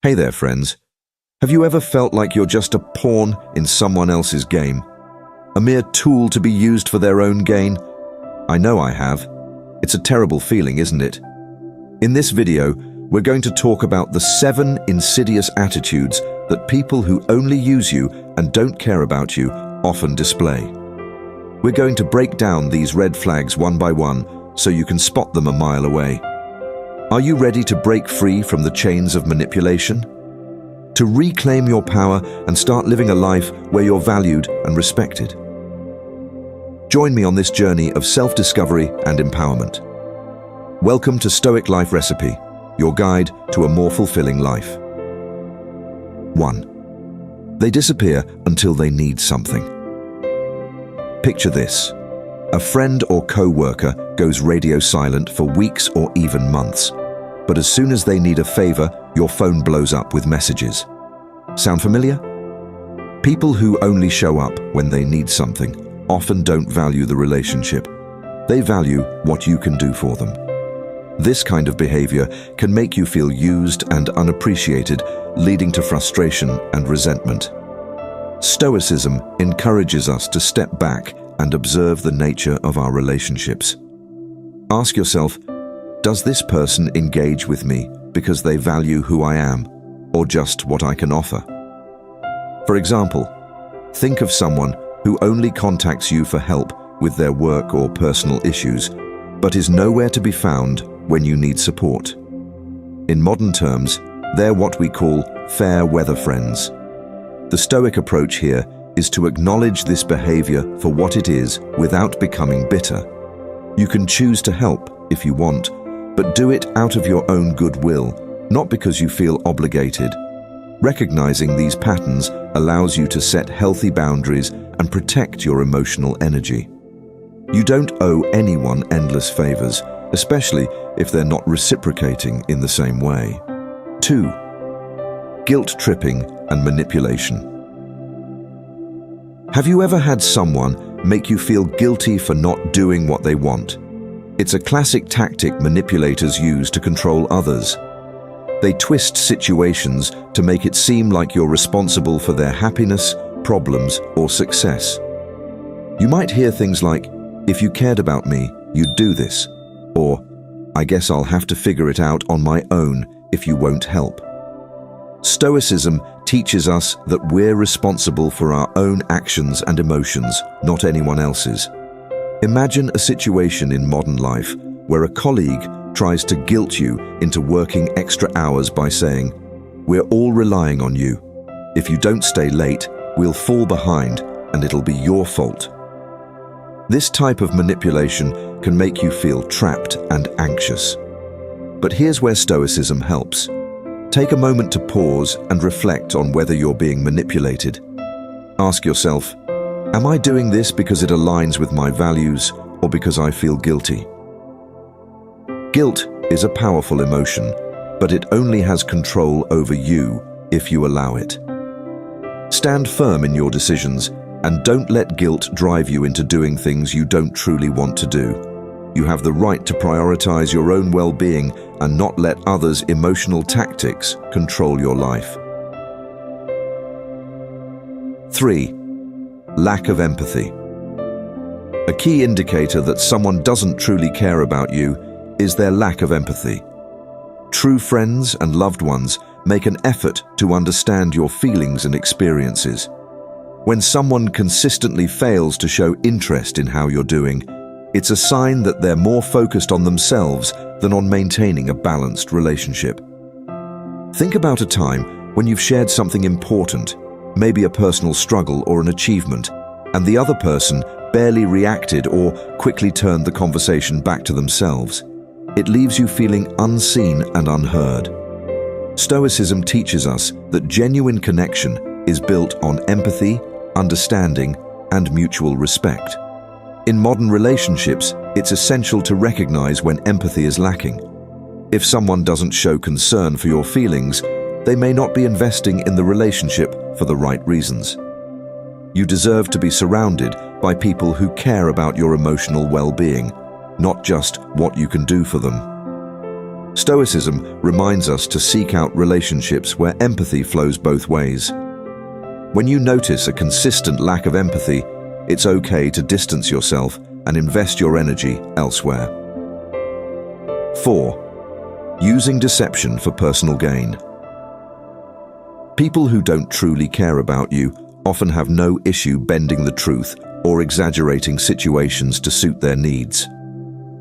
Hey there, friends. Have you ever felt like you're just a pawn in someone else's game? A mere tool to be used for their own gain? I know I have. It's a terrible feeling, isn't it? In this video, we're going to talk about the 7 insidious attitudes that people who only use you and don't care about you often display. We're going to break down these red flags one by one so you can spot them a mile away. Are you ready to break free from the chains of manipulation? To reclaim your power and start living a life where you're valued and respected? Join me on this journey of self-discovery and empowerment. Welcome to Stoic Life Recipe, your guide to a more fulfilling life. 1. They disappear until they need something. Picture this. A friend or co-worker goes radio silent for weeks or even months. But as soon as they need a favor, your phone blows up with messages. Sound familiar? People who only show up when they need something often don't value the relationship. They value what you can do for them. This kind of behavior can make you feel used and unappreciated, leading to frustration and resentment. Stoicism encourages us to step back and observe the nature of our relationships. Ask yourself, does this person engage with me because they value who I am, or just what I can offer? For example, think of someone who only contacts you for help with their work or personal issues, but is nowhere to be found when you need support. In modern terms, they're what we call fair weather friends. The Stoic approach here is to acknowledge this behavior for what it is without becoming bitter. You can choose to help if you want, but do it out of your own goodwill, not because you feel obligated. Recognizing these patterns allows you to set healthy boundaries and protect your emotional energy. You don't owe anyone endless favors, especially if they're not reciprocating in the same way. 2. Guilt tripping and manipulation. Have you ever had someone make you feel guilty for not doing what they want? It's a classic tactic manipulators use to control others. They twist situations to make it seem like you're responsible for their happiness, problems, or success. You might hear things like, "If you cared about me, you'd do this," or "I guess I'll have to figure it out on my own if you won't help." Stoicism teaches us that we're responsible for our own actions and emotions, not anyone else's. Imagine a situation in modern life where a colleague tries to guilt you into working extra hours by saying, "We're all relying on you. If you don't stay late, we'll fall behind and it'll be your fault." This type of manipulation can make you feel trapped and anxious. But here's where Stoicism helps. Take a moment to pause and reflect on whether you're being manipulated. Ask yourself, am I doing this because it aligns with my values or because I feel guilty? Guilt is a powerful emotion, but it only has control over you if you allow it. Stand firm in your decisions and don't let guilt drive you into doing things you don't truly want to do. You have the right to prioritize your own well-being and not let others' emotional tactics control your life. 3. Lack of empathy. A key indicator that someone doesn't truly care about you is their lack of empathy. True friends and loved ones make an effort to understand your feelings and experiences. When someone consistently fails to show interest in how you're doing, it's a sign that they're more focused on themselves than on maintaining a balanced relationship. Think about a time when you've shared something important, maybe a personal struggle or an achievement, and the other person barely reacted or quickly turned the conversation back to themselves. It leaves you feeling unseen and unheard. Stoicism teaches us that genuine connection is built on empathy, understanding, and mutual respect. In modern relationships, it's essential to recognize when empathy is lacking. If someone doesn't show concern for your feelings, they may not be investing in the relationship for the right reasons. You deserve to be surrounded by people who care about your emotional well-being, not just what you can do for them. Stoicism reminds us to seek out relationships where empathy flows both ways. When you notice a consistent lack of empathy, it's okay to distance yourself and invest your energy elsewhere. 4. Using deception for personal gain. People who don't truly care about you often have no issue bending the truth or exaggerating situations to suit their needs.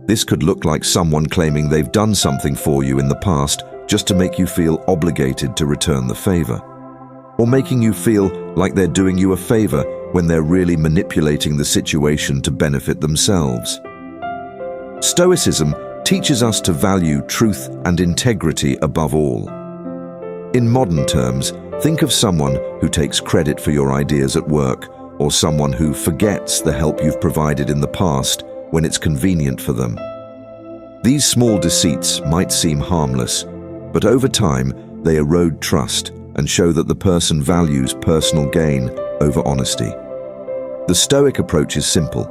This could look like someone claiming they've done something for you in the past just to make you feel obligated to return the favor, or making you feel like they're doing you a favor when they're really manipulating the situation to benefit themselves. Stoicism teaches us to value truth and integrity above all. In modern terms, think of someone who takes credit for your ideas at work, or someone who forgets the help you've provided in the past when it's convenient for them. These small deceits might seem harmless, but over time they erode trust and show that the person values personal gain over honesty. The Stoic approach is simple.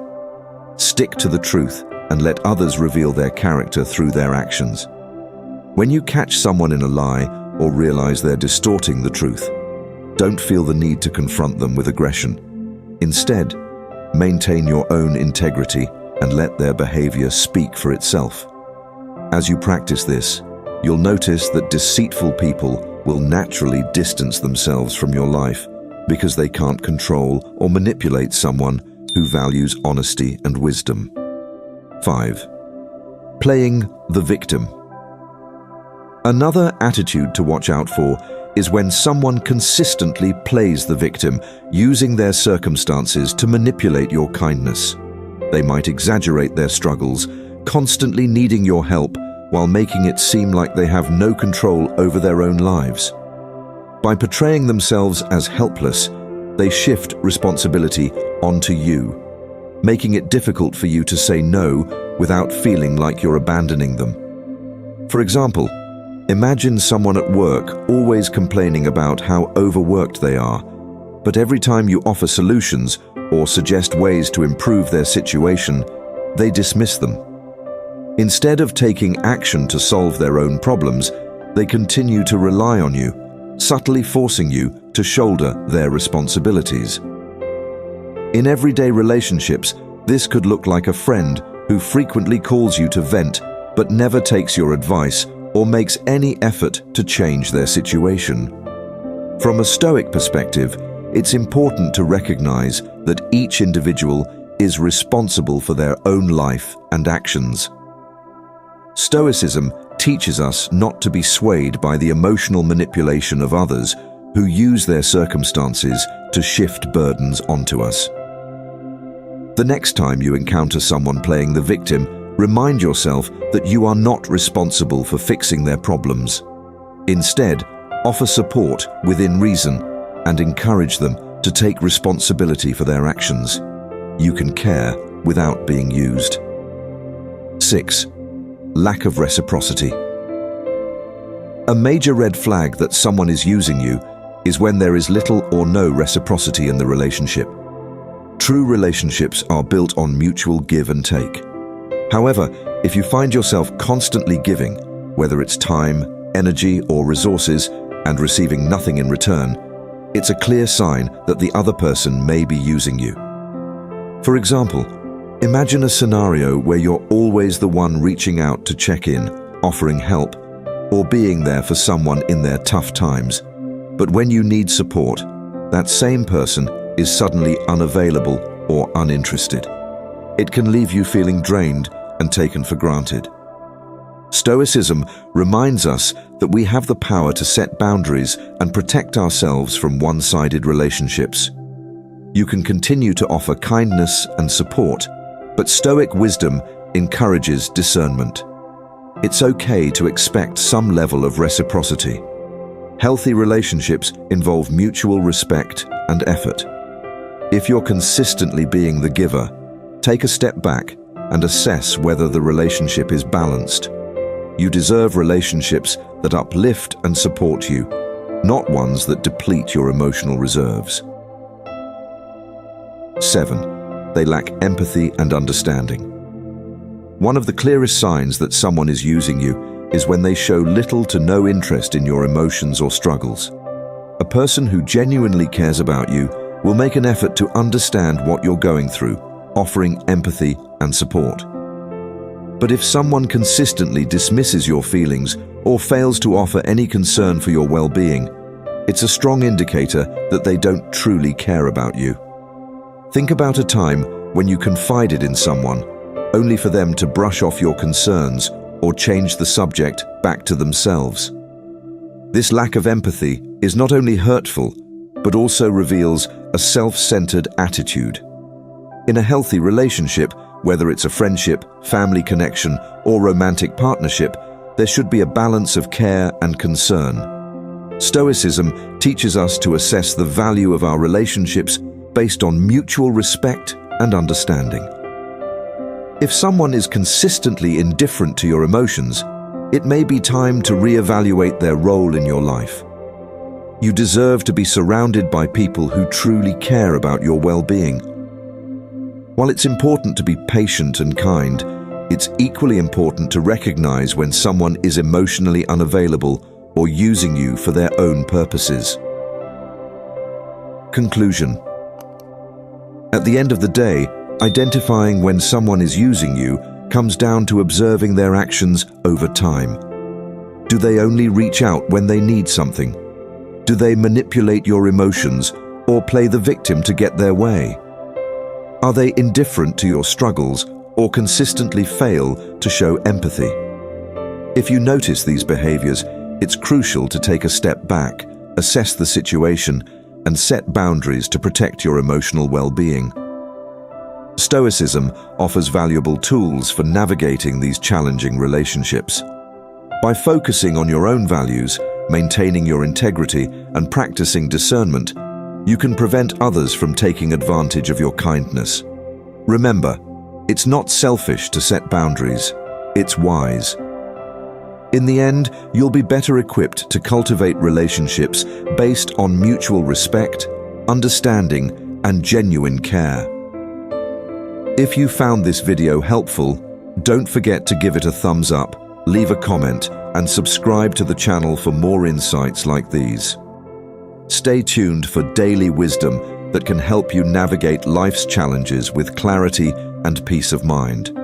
Stick to the truth and let others reveal their character through their actions. When you catch someone in a lie or realize they're distorting the truth, don't feel the need to confront them with aggression. Instead, maintain your own integrity and let their behavior speak for itself. As you practice this, you'll notice that deceitful people will naturally distance themselves from your life because they can't control or manipulate someone who values honesty and wisdom. 5. Playing the victim. Another attitude to watch out for is when someone consistently plays the victim, using their circumstances to manipulate your kindness. They might exaggerate their struggles, constantly needing your help while making it seem like they have no control over their own lives. By portraying themselves as helpless, they shift responsibility onto you, making it difficult for you to say no without feeling like you're abandoning them. For example, imagine someone at work always complaining about how overworked they are, but every time you offer solutions or suggest ways to improve their situation, they dismiss them. Instead of taking action to solve their own problems, they continue to rely on you, subtly forcing you to shoulder their responsibilities. In everyday relationships, this could look like a friend who frequently calls you to vent but never takes your advice or makes any effort to change their situation. From a Stoic perspective, it's important to recognize that each individual is responsible for their own life and actions. Stoicism teaches us not to be swayed by the emotional manipulation of others who use their circumstances to shift burdens onto us. The next time you encounter someone playing the victim, remind yourself that you are not responsible for fixing their problems. Instead, offer support within reason and encourage them to take responsibility for their actions. You can care without being used. 6. Lack of reciprocity. A major red flag that someone is using you is when there is little or no reciprocity in the relationship. True relationships are built on mutual give and take. However, if you find yourself constantly giving, whether it's time, energy, or resources, and receiving nothing in return, it's a clear sign that the other person may be using you. For example, imagine a scenario where you're always the one reaching out to check in, offering help, or being there for someone in their tough times. But when you need support, that same person is suddenly unavailable or uninterested. It can leave you feeling drained and taken for granted. Stoicism reminds us that we have the power to set boundaries and protect ourselves from one-sided relationships. You can continue to offer kindness and support, but Stoic wisdom encourages discernment. It's okay to expect some level of reciprocity. Healthy relationships involve mutual respect and effort. If you're consistently being the giver, take a step back and assess whether the relationship is balanced. You deserve relationships that uplift and support you, not ones that deplete your emotional reserves. 7. They lack empathy and understanding. One of the clearest signs that someone is using you is when they show little to no interest in your emotions or struggles. A person who genuinely cares about you will make an effort to understand what you're going through, offering empathy and support. But if someone consistently dismisses your feelings or fails to offer any concern for your well-being, it's a strong indicator that they don't truly care about you. Think about a time when you confided in someone, only for them to brush off your concerns or change the subject back to themselves. This lack of empathy is not only hurtful, but also reveals a self-centered attitude. In a healthy relationship, whether it's a friendship, family connection, or romantic partnership, there should be a balance of care and concern. Stoicism teaches us to assess the value of our relationships based on mutual respect and understanding. If someone is consistently indifferent to your emotions, it may be time to reevaluate their role in your life. You deserve to be surrounded by people who truly care about your well-being. While it's important to be patient and kind, it's equally important to recognize when someone is emotionally unavailable or using you for their own purposes. Conclusion. At the end of the day, identifying when someone is using you comes down to observing their actions over time. Do they only reach out when they need something? Do they manipulate your emotions or play the victim to get their way? Are they indifferent to your struggles or consistently fail to show empathy? If you notice these behaviors, it's crucial to take a step back, assess the situation, and set boundaries to protect your emotional well-being. Stoicism offers valuable tools for navigating these challenging relationships. By focusing on your own values, maintaining your integrity, and practicing discernment, you can prevent others from taking advantage of your kindness. Remember, it's not selfish to set boundaries, it's wise. In the end, you'll be better equipped to cultivate relationships based on mutual respect, understanding, and genuine care. If you found this video helpful, don't forget to give it a thumbs up, leave a comment, and subscribe to the channel for more insights like these. Stay tuned for daily wisdom that can help you navigate life's challenges with clarity and peace of mind.